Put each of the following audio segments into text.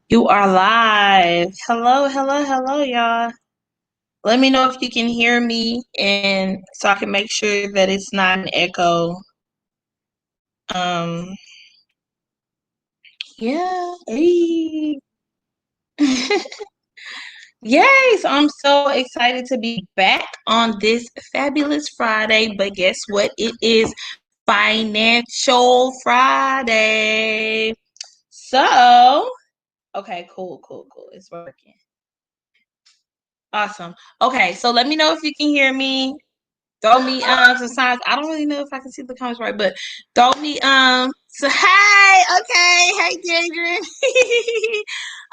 You are live. Hello, hello, hello, y'all. Let me know if you can hear me and so I can make sure that it's not an echo. Um, yeah. Hey. Yay! So I'm so excited to be back on this fabulous Friday. But guess what? It is Financial Friday. So, okay, cool. It's working. Awesome. Okay, so let me know if you can hear me. Throw me some signs. I don't really know if I can see the comments right, but throw me so hey, okay, hey Jadrian.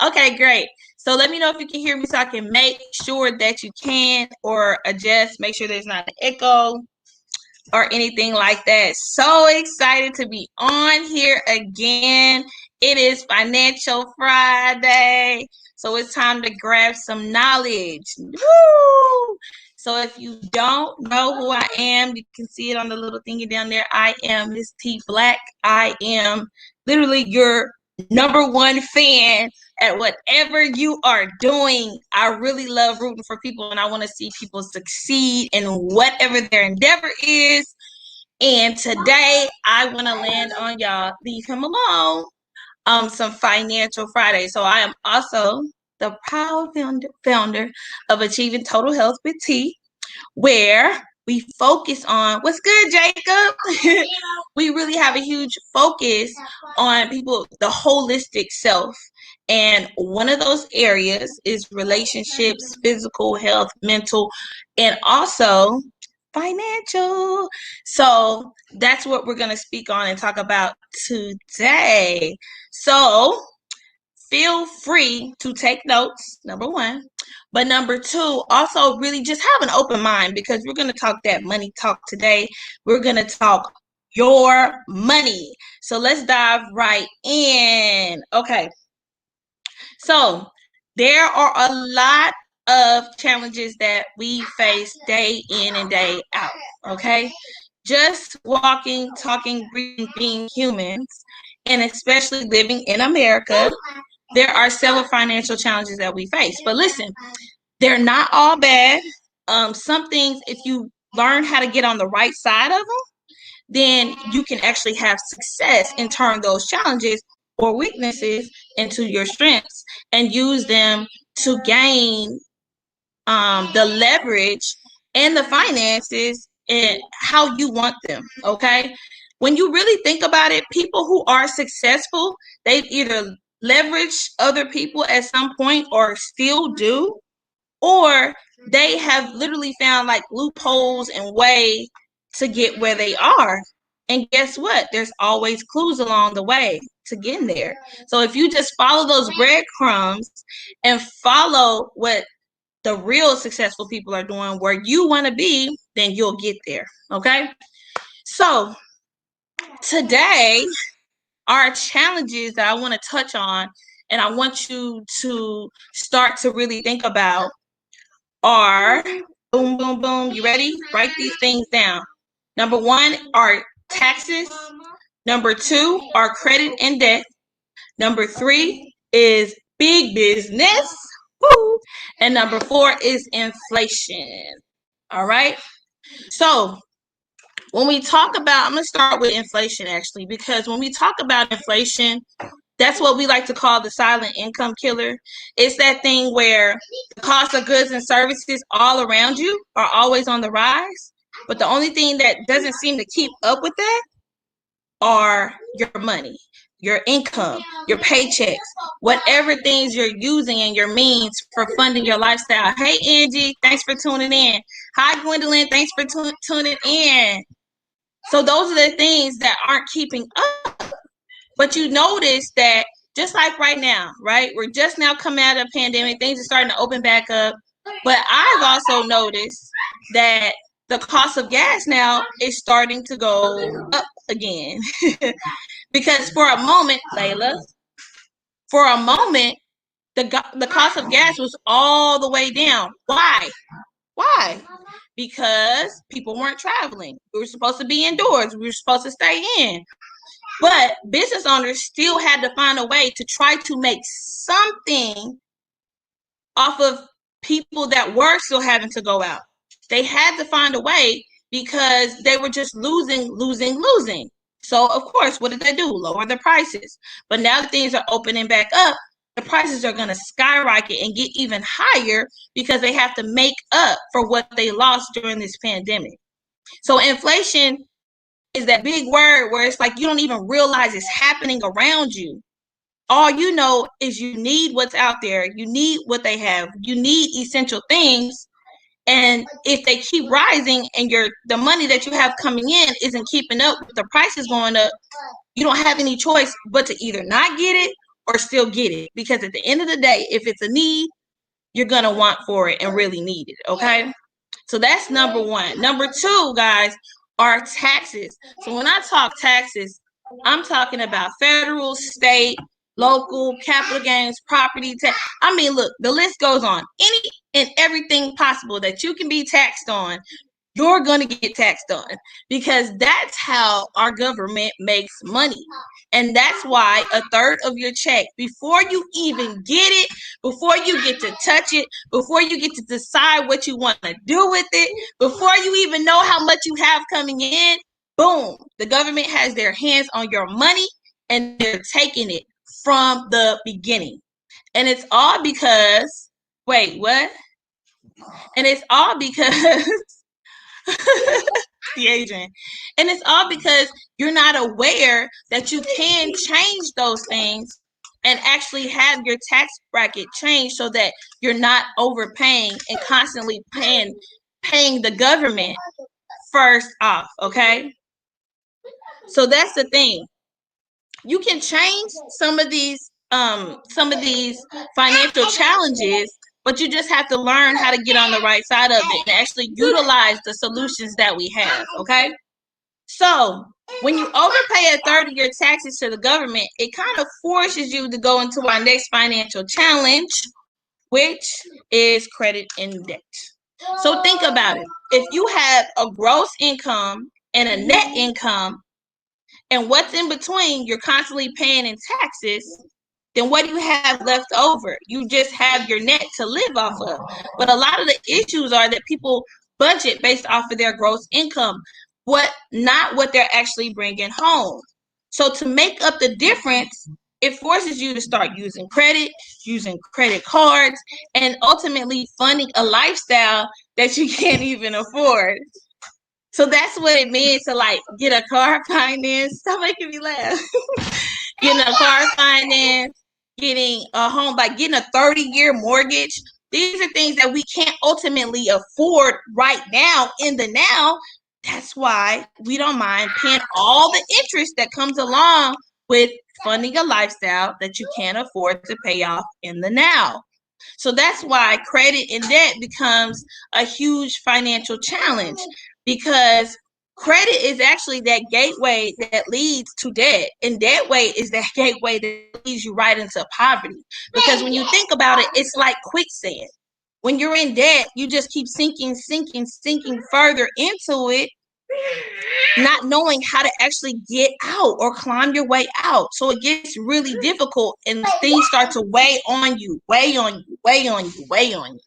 Okay, great. So let me know if you can hear me so I can make sure that you can or adjust, make sure there's not an echo or anything like that. So excited to be on here again. It is Financial Friday. So it's time to grab some knowledge. Woo! So if you don't know who I am, you can see it on the little thingy down there. I am Miss T Black. I am literally your number one fan at whatever you are doing. I really love rooting for people and I want to see people succeed in whatever their endeavor is. And today I want to land on y'all, leave him alone, some Financial Friday. So I am also the proud founder of Achieving Total Health with T, where we focus on what's good, Jacob. We really have a huge focus on people, the holistic self. And one of those areas is relationships, physical health, mental, and also financial. So that's what we're going to speak on and talk about today. So feel free to take notes, number one. But number two, also really just have an open mind because we're going to talk that money talk today. We're going to talk your money. So let's dive right in. Okay. So there are a lot of challenges that we face day in and day out. Okay. Just walking, talking, breathing, being humans, and especially living in America, there are several financial challenges that we face. But listen, they're not all bad. Some things, if you learn how to get on the right side of them, then you can actually have success and turn those challenges or weaknesses into your strengths and use them to gain the leverage and the finances and how you want them. Okay. When you really think about it, people who are successful, they've either leveraged other people at some point or still do, or they have literally found like loopholes and way to get where they are. And guess what? There's always clues along the way to getting there. So if you just follow those breadcrumbs and follow what the real successful people are doing where you want to be, then you'll get there. Okay. So today, our challenges that I want to touch on and I want you to start to really think about are boom, boom, boom. You ready? Write these things down. Number one are taxes. Number two are credit and debt. Number three is big business. Woo! And number four is inflation. All right. So when we talk about, I'm going to start with inflation actually, because when we talk about inflation, that's what we like to call the silent income killer. It's that thing where the cost of goods and services all around you are always on the rise. But the only thing that doesn't seem to keep up with that are your money, your income, your paychecks, whatever things you're using and your means for funding your lifestyle. Hey, Angie, thanks for tuning in. Hi, Gwendolyn, thanks for tuning in. So those are the things that aren't keeping up. But you notice that just like right now, right? We're just now coming out of a pandemic. Things are starting to open back up. But I've also noticed that the cost of gas now is starting to go up again. Because for a moment, Layla, for a moment, the cost of gas was all the way down. Why? Why? Because people weren't traveling. We were supposed to be indoors. We were supposed to stay in. But business owners still had to find a way to try to make something off of people that were still having to go out. They had to find a way because they were just losing. So, of course, what did they do? Lower the prices. But now that things are opening back up, the prices are going to skyrocket and get even higher because they have to make up for what they lost during this pandemic. So, inflation is that big word where it's like you don't even realize it's happening around you. All you know is you need what's out there. You need what they have. You need essential things. And if they keep rising and the money that you have coming in isn't keeping up with the prices going up, you don't have any choice but to either not get it or still get it. Because at the end of the day, if it's a need, you're going to want for it and really need it. Okay. So that's number one. Number two, guys, are taxes. So when I talk taxes, I'm talking about federal, state, local, capital gains, property tax. I mean, look, the list goes on. Any and everything possible that you can be taxed on, you're going to get taxed on because that's how our government makes money. And that's why a third of your check, before you even get it, before you get to touch it, before you get to decide what you want to do with it, before you even know how much you have coming in, boom, the government has their hands on your money and they're taking it from the beginning. And it's all because, wait, what? And it's all because the Adrian. And it's all because you're not aware that you can change those things and actually have your tax bracket change so that you're not overpaying and constantly paying the government first off, okay? So that's the thing. You can change some of these financial challenges, but you just have to learn how to get on the right side of it and actually utilize the solutions that we have, okay? So when you overpay a third of your taxes to the government, it kind of forces you to go into our next financial challenge, which is credit and debt. So think about it. If you have a gross income and a net income, and what's in between you're constantly paying in taxes, then what do you have left over? You just have your net to live off of. But a lot of the issues are that people budget based off of their gross income, not what they're actually bringing home. So to make up the difference, it forces you to start using credit cards, and ultimately funding a lifestyle that you can't even afford. So that's what it means to like get a car finance. Stop making me laugh. Getting a car finance, getting a home, by getting a 30-year mortgage. These are things that we can't ultimately afford right now in the now. That's why we don't mind paying all the interest that comes along with funding a lifestyle that you can't afford to pay off in the now. So that's why credit and debt becomes a huge financial challenge, because credit is actually that gateway that leads to debt, and debt is that gateway that leads you right into poverty. Because when you think about it, it's like quicksand. When you're in debt, you just keep sinking further into it, not knowing how to actually get out or climb your way out. So it gets really difficult and things start to weigh on you.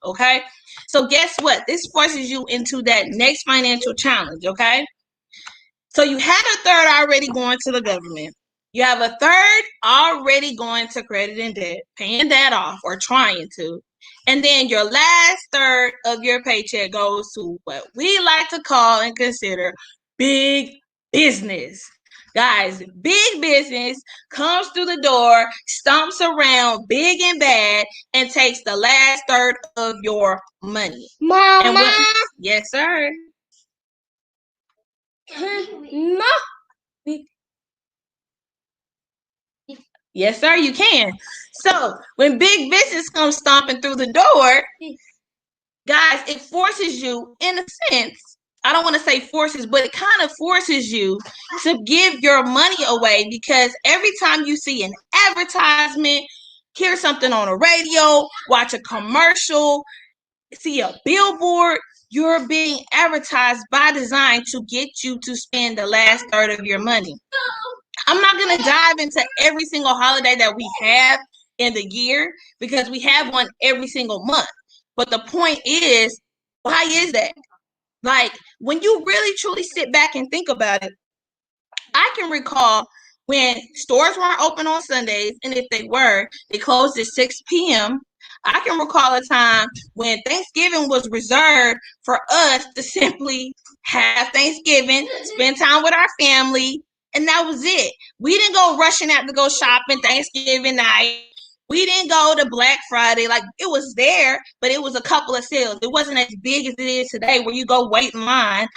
Okay. So guess what? This forces you into that next financial challenge. Okay. So you had a third already going to the government. You have a third already going to credit and debt, paying that off or trying to. And then your last third of your paycheck goes to what we like to call and consider big business. Guys, big business comes through the door, stomps around big and bad, and takes the last third of your money. Mama. Yes, sir. No. Yes, sir, you can. So when big business comes stomping through the door, guys, it forces you, in a sense, I don't want to say forces, but it kind of forces you to give your money away, because every time you see an advertisement, hear something on a radio, watch a commercial, see a billboard, you're being advertised by design to get you to spend the last third of your money. I'm not going to dive into every single holiday that we have in the year because we have one every single month. But the point is, why is that? Like, when you really truly sit back and think about it, I can recall when stores weren't open on Sundays, and if they were, they closed at 6 p.m. I can recall a time when Thanksgiving was reserved for us to simply have Thanksgiving, spend time with our family, and that was it. We didn't go rushing out to go shopping Thanksgiving night. We didn't go to Black Friday. Like, it was there, but it was a couple of sales. It wasn't as big as it is today where you go wait in line.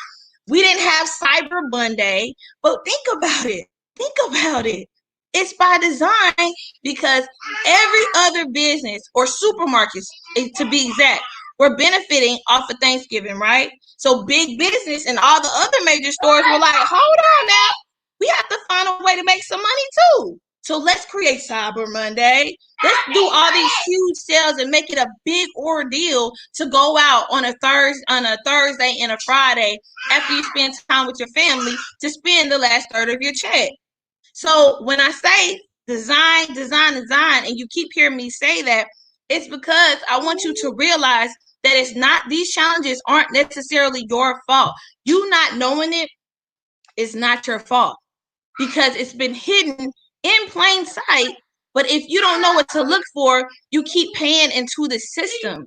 We didn't have Cyber Monday, but think about it. Think about it. It's by design because every other business or supermarkets, to be exact, were benefiting off of Thanksgiving, right? So big business and all the other major stores were like, hold on now. We have to find a way to make some money too. So let's create Cyber Monday. Let's do all these huge sales and make it a big ordeal to go out on a Thursday and a Friday after you spend time with your family to spend the last third of your check. So when I say design, and you keep hearing me say that, it's because I want you to realize that it's not, these challenges aren't necessarily your fault. You not knowing it is not your fault because it's been hidden in plain sight. But if you don't know what to look for, you keep paying into the system.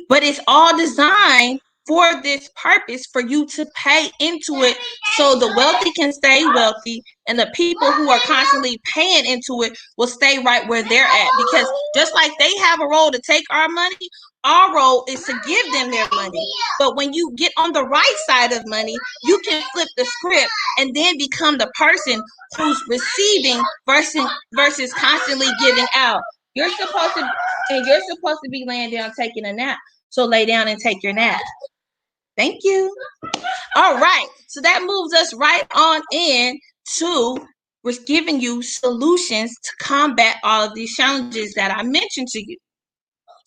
But it's all designed for this purpose, for you to pay into it so the wealthy can stay wealthy and the people who are constantly paying into it will stay right where they're at. Because just like they have a role to take our money, our role is to give them their money. But when you get on the right side of money, you can flip the script and then become the person who's receiving versus constantly giving out. You're supposed to be laying down taking a nap. So lay down and take your nap. Thank you. All right. So that moves us right on in to we're giving you solutions to combat all of these challenges that I mentioned to you.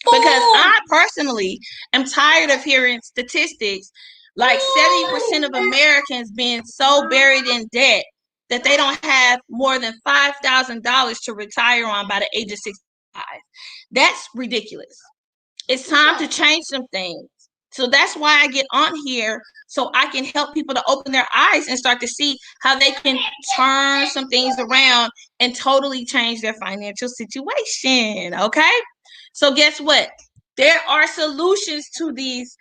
Because I personally am tired of hearing statistics like 70% of Americans being so buried in debt that they don't have more than $5,000 to retire on by the age of 65. That's ridiculous. It's time to change some things. So that's why I get on here, so I can help people to open their eyes and start to see how they can turn some things around and totally change their financial situation. Okay? So guess what? There are solutions to these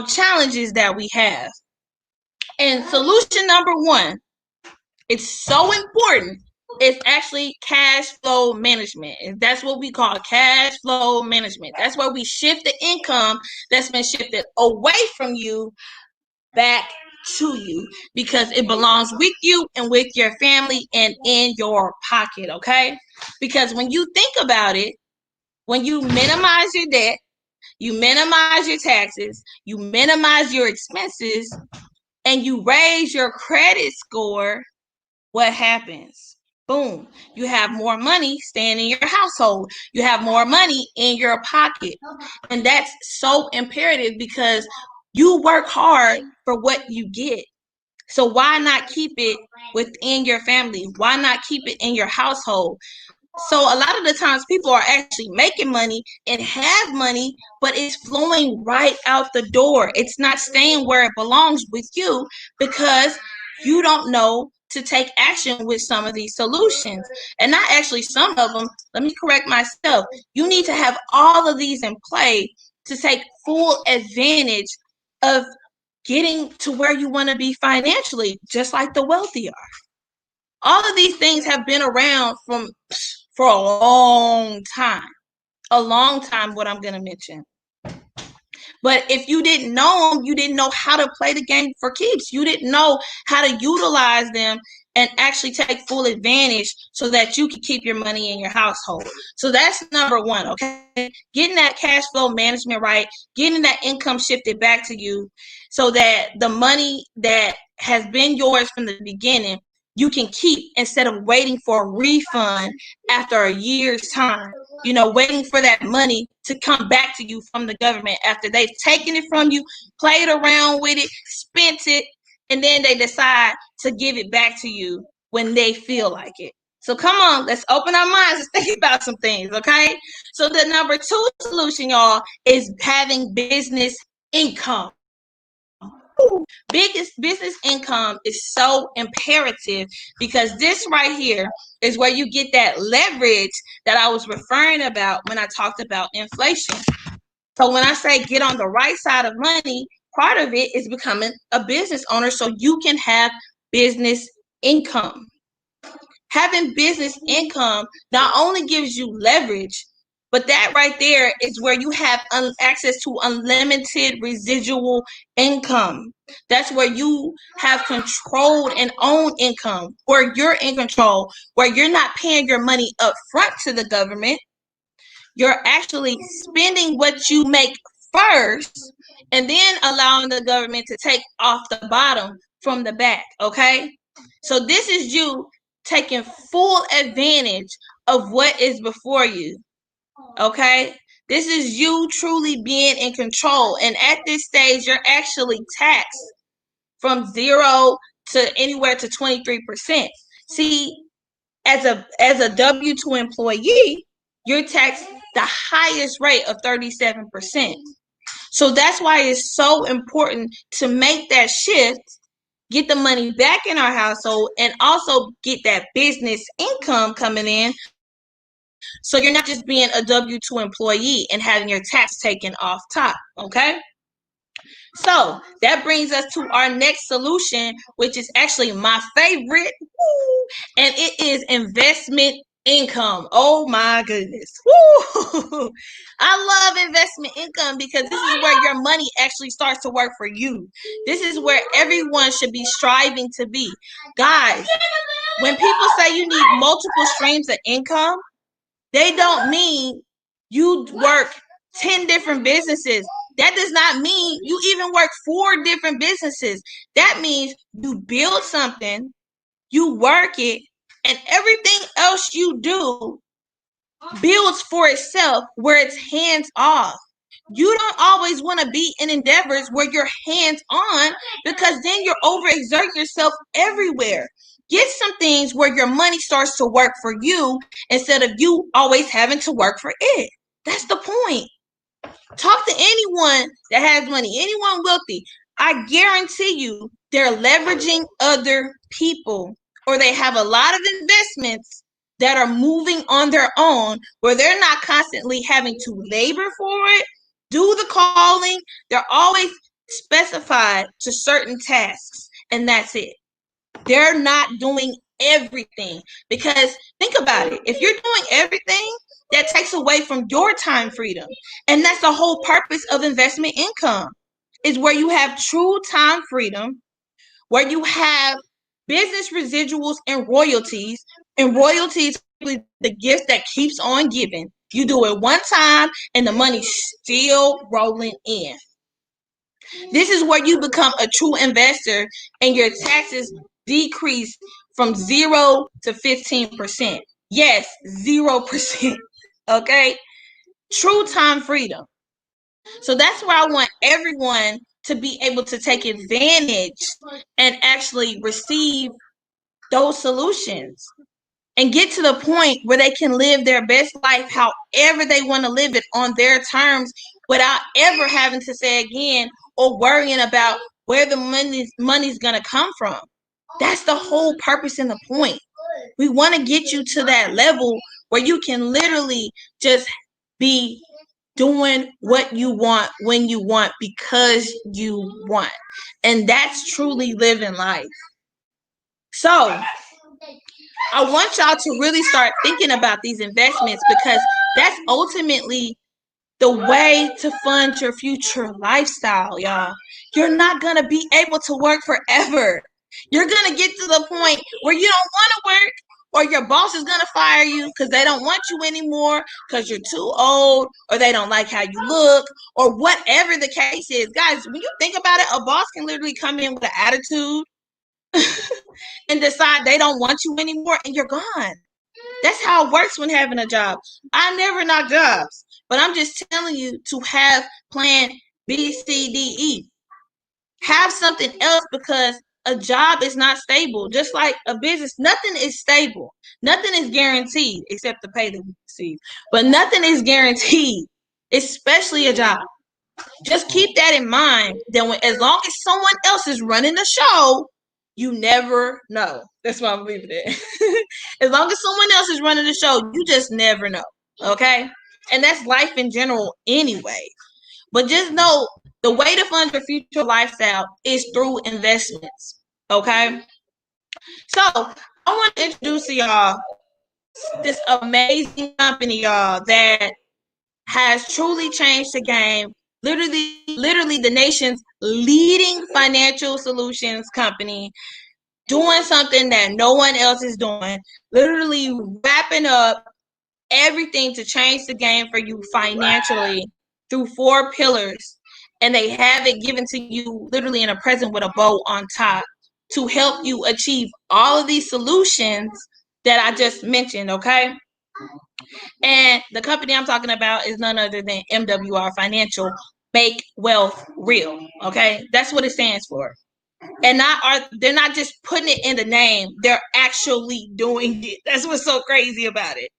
challenges that we have. And solution number one, it's so important. It's actually cash flow management. And that's what we call cash flow management. That's where we shift the income that's been shifted away from you back to you because it belongs with you and with your family and in your pocket, okay? Because when you think about it, when you minimize your debt, you minimize your taxes, you minimize your expenses, and you raise your credit score, what happens? Boom. You have more money staying in your household. You have more money in your pocket. And that's so imperative because you work hard for what you get. So why not keep it within your family? Why not keep it in your household? So a lot of the times people are actually making money and have money, but it's flowing right out the door. It's not staying where it belongs with you because you don't know to take action with some of these solutions. And not actually some of them. Let me correct myself. You need to have all of these in play to take full advantage of getting to where you want to be financially, just like the wealthy are. All of these things have been around for a long time. What I'm going to mention. But if you didn't know them, you didn't know how to play the game for keeps. You didn't know how to utilize them and actually take full advantage so that you can keep your money in your household. So that's number one, okay? Getting that cash flow management right, getting that income shifted back to you so that the money that has been yours from the beginning, you can keep instead of waiting for a refund after a year's time. You know, waiting for that money to come back to you from the government after they've taken it from you, played around with it, spent it, and then they decide to give it back to you when they feel like it. So come on, let's open our minds and think about some things, okay? So the number 2 solution, y'all, is having business income. Biggest business income is so imperative because this right here is where you get that leverage that I was referring about when I talked about inflation. So when I say get on the right side of money, part of it is becoming a business owner so you can have business income. Having business income not only gives you leverage, but that right there is where you have access to unlimited residual income. That's where you have controlled and own income, where you're in control, where you're not paying your money up front to the government. You're actually spending what you make first and then allowing the government to take off the bottom from the back, okay? So this is you taking full advantage of what is before you, okay? This is you truly being in control. And at this stage, you're actually taxed from 0 to anywhere to 23%. See, as a W-2 employee, you're taxed the highest rate of 37%. So that's why it's so important to make that shift, get the money back in our household, and also get that business income coming in. So you're not just being a W-2 employee and having your tax taken off top, okay? So that brings us to our next solution, which is actually my favorite, and it is investment income. Oh my goodness. Woo! I love investment income because this is where your money actually starts to work for you. This is where everyone should be striving to be. Guys, when people say you need multiple streams of income, they don't mean you work 10 different businesses. That does not mean you even work 4 different businesses. That means you build something, you work it, and everything else you do builds for itself where it's hands off. You don't always want to be in endeavors where you're hands on because then you're overexerting yourself everywhere. Get some things where your money starts to work for you instead of you always having to work for it. That's the point. Talk to anyone that has money, anyone wealthy. I guarantee you they're leveraging other people or they have a lot of investments that are moving on their own where they're not constantly having to labor for it, do the calling. They're always specified to certain tasks, and that's it. They're not doing everything because think about it. If you're doing everything, that takes away from your time freedom. And that's the whole purpose of investment income is where you have true time freedom, where you have business residuals and royalties. And royalties are the gift that keeps on giving. You do it one time and the money's still rolling in. This is where you become a true investor and your taxes decrease from 0 to 15%. Yes, 0%. Okay? True time freedom. So that's where I want everyone to be able to take advantage and actually receive those solutions and get to the point where they can live their best life however they want to live it on their terms without ever having to say again or worrying about where the money's going to come from. That's the whole purpose and the point. We want to get you to that level where you can literally just be doing what you want when you want because you want. And that's truly living life. So I want y'all to really start thinking about these investments because that's ultimately the way to fund your future lifestyle, y'all. You're not going to be able to work forever. You're going to get to the point where you don't want to work or your boss is going to fire you because they don't want you anymore because you're too old or they don't like how you look or whatever the case is. Guys, when you think about it, a boss can literally come in with an attitude and decide they don't want you anymore and you're gone. That's how it works when having a job. I never knock jobs, but I'm just telling you to have plan B, C, D, E. Have something else because a job is not stable. Just like a business, nothing is stable. Nothing is guaranteed except the pay that we receive. But nothing is guaranteed, especially a job. Just keep that in mind. That as long as someone else is running the show, you never know. That's why I'm leaving it. As long as someone else is running the show, you just never know. Okay? And that's life in general anyway. But just know the way to fund your future lifestyle is through investments. Okay? So I want to introduce to y'all this amazing company, y'all, that has truly changed the game. Literally the nation's leading financial solutions company, doing something that no one else is doing, literally wrapping up everything to change the game for you financially through 4 pillars. And they have it given to you literally in a present with a bow on top to help you achieve all of these solutions that I just mentioned, okay? And the company I'm talking about is none other than MWR Financial, Make Wealth Real. Okay, that's what it stands for. And they're not just putting it in the name; they're actually doing it. That's what's so crazy about it.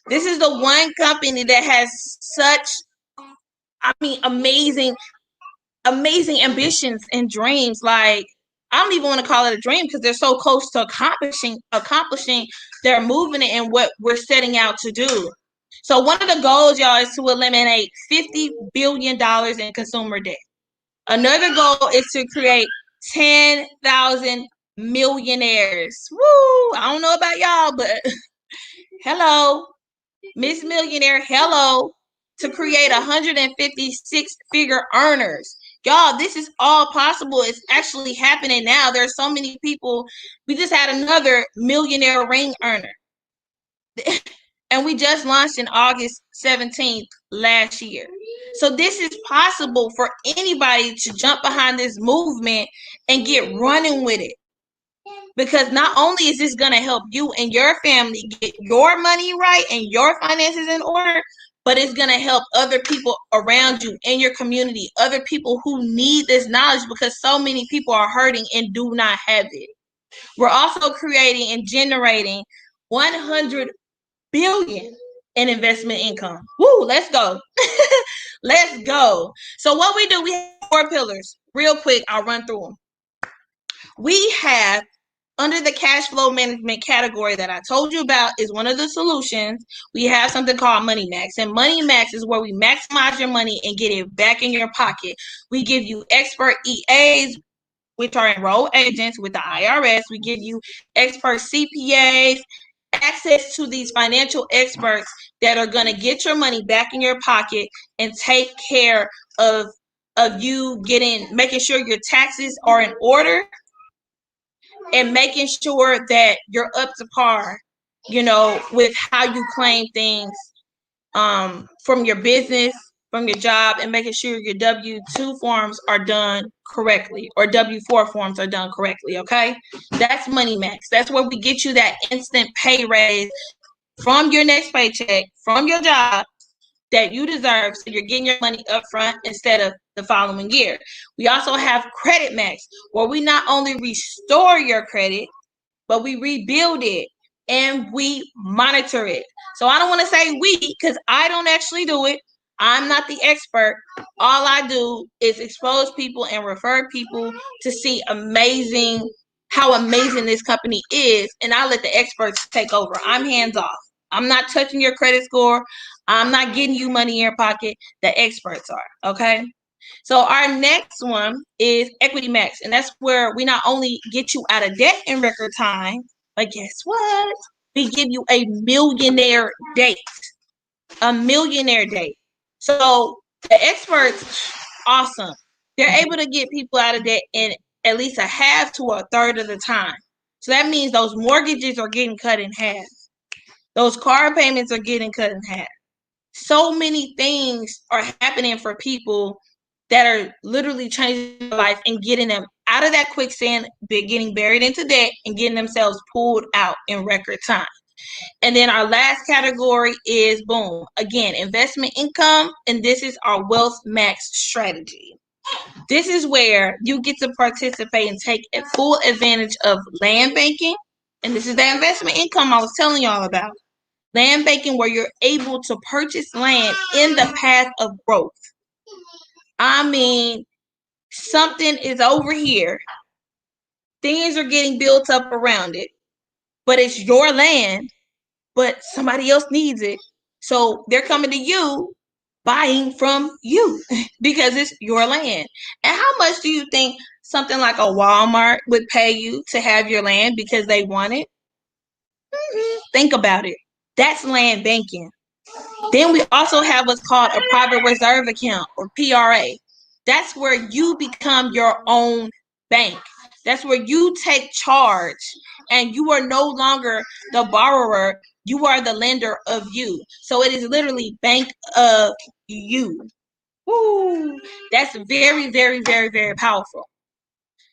This is the one company that has such, amazing ambitions and dreams. Like, I don't even want to call it a dream because they're so close to accomplishing their movement and what we're setting out to do. So one of the goals, y'all, is to eliminate $50 billion in consumer debt. Another goal is to create 10,000 millionaires. Woo! I don't know about y'all, but hello, Miss Millionaire, hello, to create 156-figure earners. Y'all, this is all possible. It's actually happening now. There's so many people. We just had another millionaire ring earner. And we just launched in August 17th last year. So this is possible for anybody to jump behind this movement and get running with it. Because not only is this going to help you and your family get your money right and your finances in order, but it's going to help other people around you in your community, other people who need this knowledge because so many people are hurting and do not have it. We're also creating and generating 100 billion in investment income. Woo, let's go. Let's go. So what we do, we have 4 pillars. Real quick, I'll run through them. We have, under the cash flow management category that I told you about is one of the solutions, we have something called Money Max. And Money Max is where we maximize your money and get it back in your pocket. We give you expert EAs, which are enrolled agents with the IRS. We give you expert CPAs, access to these financial experts that are going to get your money back in your pocket and take care of you making sure your taxes are in order and making sure that you're up to par, with how you claim things from your business, from your job, and making sure your W-2 forms are done correctly or W-4 forms are done correctly, okay? That's Money Max. That's where we get you that instant pay raise from your next paycheck, from your job that you deserve, so you're getting your money up front instead of the following year. We also have Credit Max, where we not only restore your credit, but we rebuild it and we monitor it. So I don't want to say we, because I don't actually do it. I'm not the expert. All I do is expose people and refer people to see how amazing this company is, and I let the experts take over. I'm hands off. I'm not touching your credit score. I'm not getting you money in your pocket. The experts are, okay? So our next one is Equity Max, and that's where we not only get you out of debt in record time, but guess what? We give you a millionaire date. A millionaire date. So the experts, awesome. They're able to get people out of debt in at least a half to a third of the time. So that means those mortgages are getting cut in half. Those car payments are getting cut in half. So many things are happening for people that are literally changing their life and getting them out of that quicksand, getting buried into debt, and getting themselves pulled out in record time. And then our last category is, boom, again, investment income, and this is our Wealth Max strategy. This is where you get to participate and take full advantage of land banking. And this is the investment income I was telling y'all about. Land banking, where you're able to purchase land in the path of growth. I mean, something is over here. Things are getting built up around it, but it's your land, but somebody else needs it. So they're coming to you, buying from you because it's your land. And how much do you think something like a Walmart would pay you to have your land because they want it? Think about it. That's land banking. Then we also have what's called a private reserve account, or PRA. That's where you become your own bank. That's where you take charge and you are no longer the borrower. You are the lender of you. So it is literally bank of you. Woo! That's very, very, very, very powerful.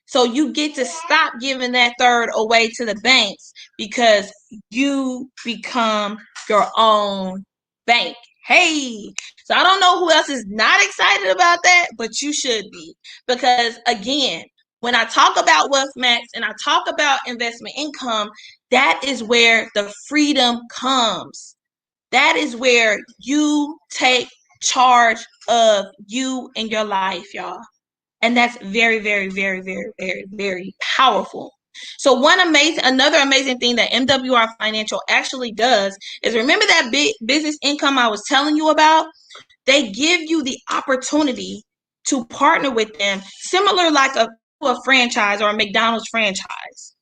So you get to stop giving that third away to the banks because you become your own bank. Hey, so I don't know who else is not excited about that, but you should be. Because again, when I talk about Wealth Max and I talk about investment income, that is where the freedom comes. That is where you take charge of you and your life, y'all. And that's very, very, very, very, very, very powerful. So another amazing thing that MWR Financial actually does is, remember that big business income I was telling you about? They give you the opportunity to partner with them, similar like a franchise or a McDonald's franchise,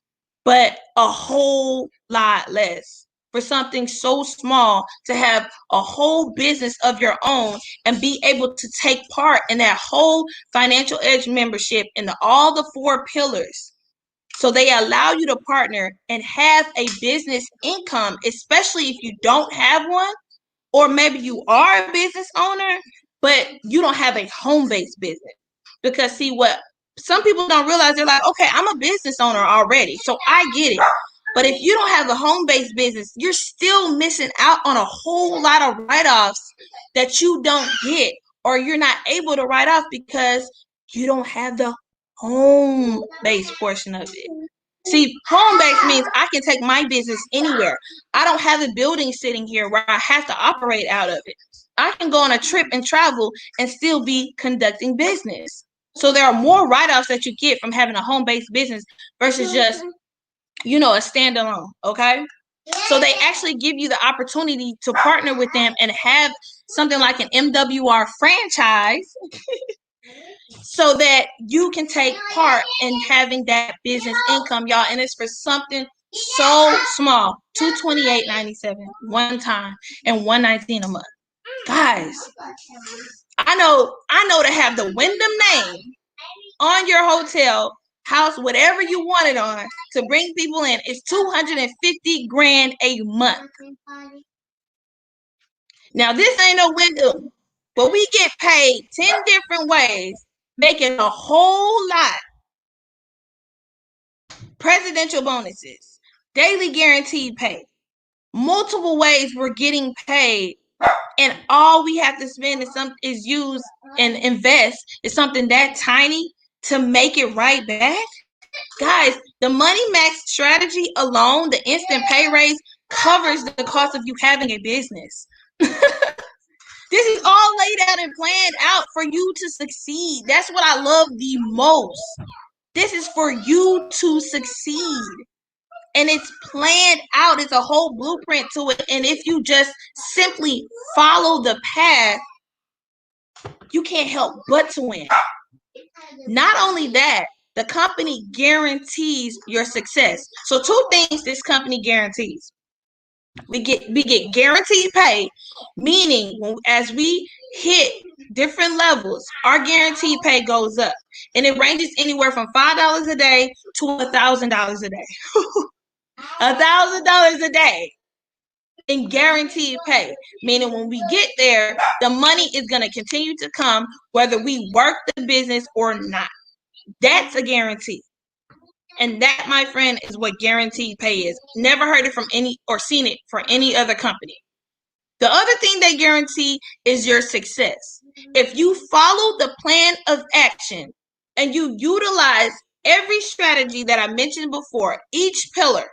but a whole lot less. For something so small to have a whole business of your own and be able to take part in that whole Financial Edge membership in all the 4 pillars. So they allow you to partner and have a business income, especially if you don't have one, or maybe you are a business owner, but you don't have a home-based business. Because see, what some people don't realize, they're like, okay, I'm a business owner already, so I get it. But if you don't have a home-based business, you're still missing out on a whole lot of write-offs that you don't get, or you're not able to write off because you don't have the home-based portion of it. See, home-based means I can take my business anywhere. I don't have a building sitting here where I have to operate out of it. I can go on a trip and travel and still be conducting business. So there are more write-offs that you get from having a home-based business versus just, a standalone, okay? So they actually give you the opportunity to partner with them and have something like an MWR franchise so that you can take part in having that business income, y'all. And it's for something so small, $228.97 one time and $119 a month. Guys, I know to have the Wyndham name on your hotel house, whatever you want it on, to bring people in, is $250,000 a month. Now this ain't no Wyndham, but we get paid 10 different ways, making a whole lot. Presidential bonuses, daily guaranteed pay, multiple ways we're getting paid, and all we have to spend is use and invest is something that tiny to make it right back. Guys, the Money Max strategy alone, the instant pay raise, covers the cost of you having a business. This is all laid out and planned out for you to succeed. That's what I love the most. This is for you to succeed. And it's planned out. It's a whole blueprint to it. And if you just simply follow the path, you can't help but to win. Not only that, the company guarantees your success. So 2 things this company guarantees. We get guaranteed pay, meaning as we hit different levels, our guaranteed pay goes up. And it ranges anywhere from $5 a day to $1,000 a day. $1,000 a day in guaranteed pay, meaning when we get there, the money is going to continue to come whether we work the business or not. That's a guarantee. And that, my friend, is what guaranteed pay is. Never heard it from any or seen it for any other company. The other thing they guarantee is your success. If you follow the plan of action and you utilize every strategy that I mentioned before, each pillar,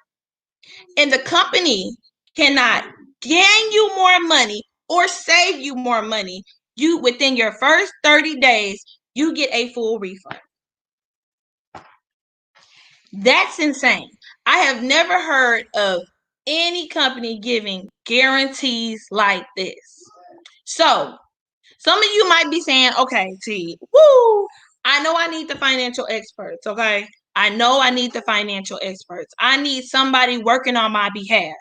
and the company cannot gain you more money or save you more money, you within your first 30 days, you get a full refund. That's insane. I have never heard of any company giving guarantees like this. So, some of you might be saying, okay, T, woo, I know I need the financial experts, okay? I know I need the financial experts. I need somebody working on my behalf.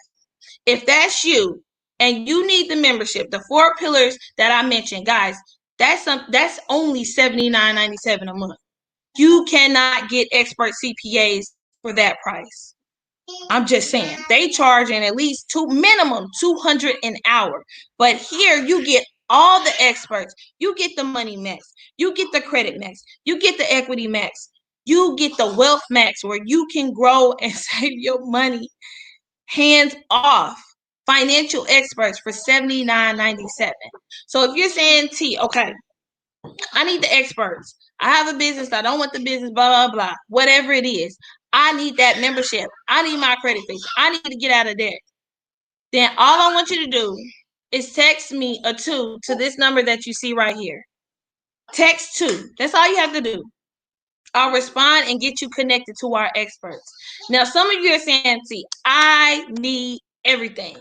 If that's you and you need the membership, the 4 pillars that I mentioned, guys, that's only $79.97 a month. You cannot get expert CPAs for that price. I'm just saying, they charging at least minimum $200 an hour. But here you get all the experts. You get the money max. You get the credit max. You get the equity max. You get the wealth max where you can grow and save your money hands off. Financial experts for $79.97. So if you're saying, T, okay, I need the experts. I have a business. I don't want the business, blah, blah, blah. Whatever it is. I need that membership. I need my credit fix. I need to get out of debt. Then all I want you to do is text me a 2 to this number that you see right here. Text 2. That's all you have to do. I'll respond and get you connected to our experts. Now, some of you are saying, see, I need everything.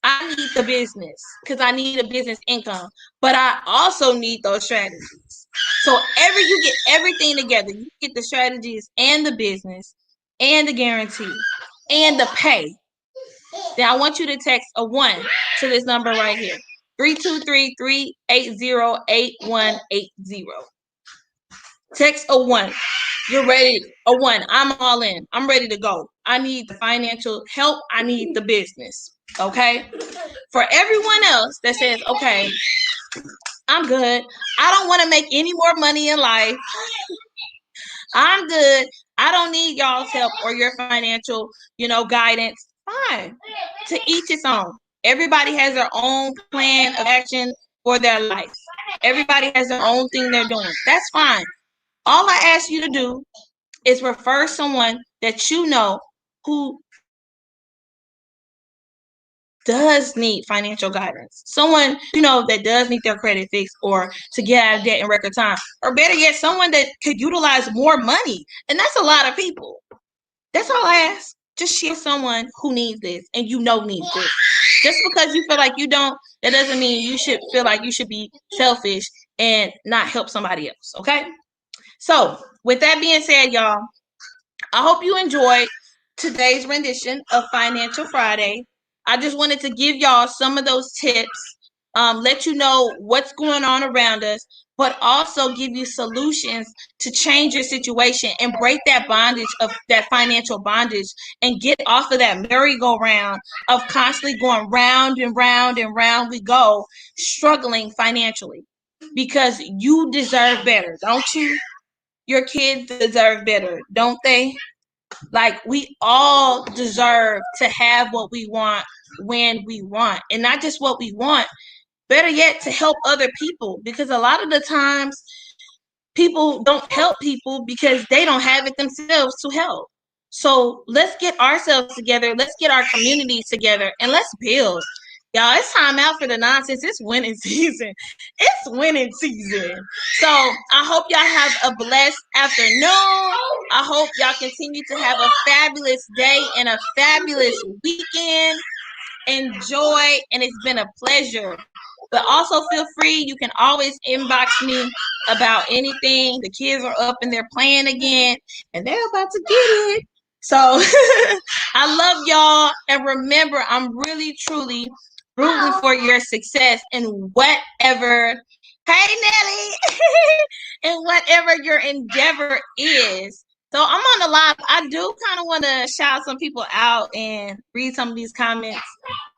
I need the business because I need a business income, but I also need those strategies. So you get everything together. You get the strategies and the business and the guarantee and the pay. Then I want you to text a 1 to this number right here. 323-380-8180. Text a 1. You're ready. A 1. I'm all in. I'm ready to go. I need the financial help. I need the business. Okay? For everyone else that says, okay, I'm good. I don't want to make any more money in life. I'm good. I don't need y'all's help or your financial, guidance. Fine. To each its own. Everybody has their own plan of action for their life. Everybody has their own thing they're doing. That's fine. All I ask you to do is refer someone that you know who does need financial guidance. Someone, that does need their credit fixed or to get out of debt in record time. Or better yet, someone that could utilize more money. And that's a lot of people. That's all I ask. Just share someone who needs this and needs this. Just because you feel like you don't, that doesn't mean you should feel like you should be selfish and not help somebody else, okay? So, with that being said, y'all, I hope you enjoyed today's rendition of Financial Friday. I just wanted to give y'all some of those tips, let you know what's going on around us, but also give you solutions to change your situation and break that bondage of that financial bondage and get off of that merry-go-round of constantly going round and round and round we go, struggling financially. Because you deserve better, don't you? Your kids deserve better, don't they? Like, we all deserve to have what we want when we want, and not just what we want, better yet, to help other people, because a lot of the times people don't help people because they don't have it themselves to help. So let's get ourselves together, let's get our communities together, and let's build. Y'all, it's time out for the nonsense. It's winning season. It's winning season. So I hope y'all have a blessed afternoon. I hope y'all continue to have a fabulous day and a fabulous weekend. Enjoy, and it's been a pleasure. But also feel free, you can always inbox me about anything. The kids are up and they're playing again, and they're about to get it. So I love y'all, and remember, I'm really, truly rooting for your success in whatever, hey Nelly, in whatever your endeavor is. So I'm on the live. I do kind of want to shout some people out and read some of these comments,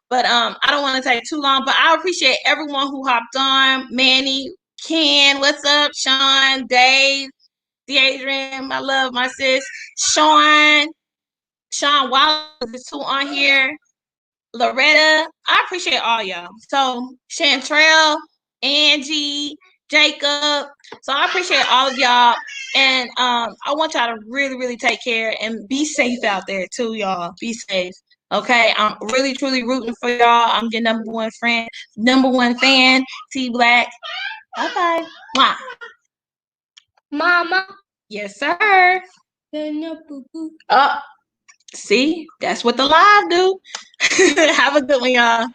but I don't want to take too long. But I appreciate everyone who hopped on. Manny, Ken, what's up? Sean, Dave, Deadrian, I love my sis. Sean Wallace is too on here. Loretta, I appreciate all y'all. So Chantrell, Angie, Jacob. So I appreciate all of y'all. And I want y'all to really, really take care and be safe out there too, y'all. Be safe. Okay. I'm really, truly rooting for y'all. I'm your number one friend, number one fan, T Black. Okay. Mwah. Mama. Yes, sir. See, that's what the live do. Have a good one, y'all.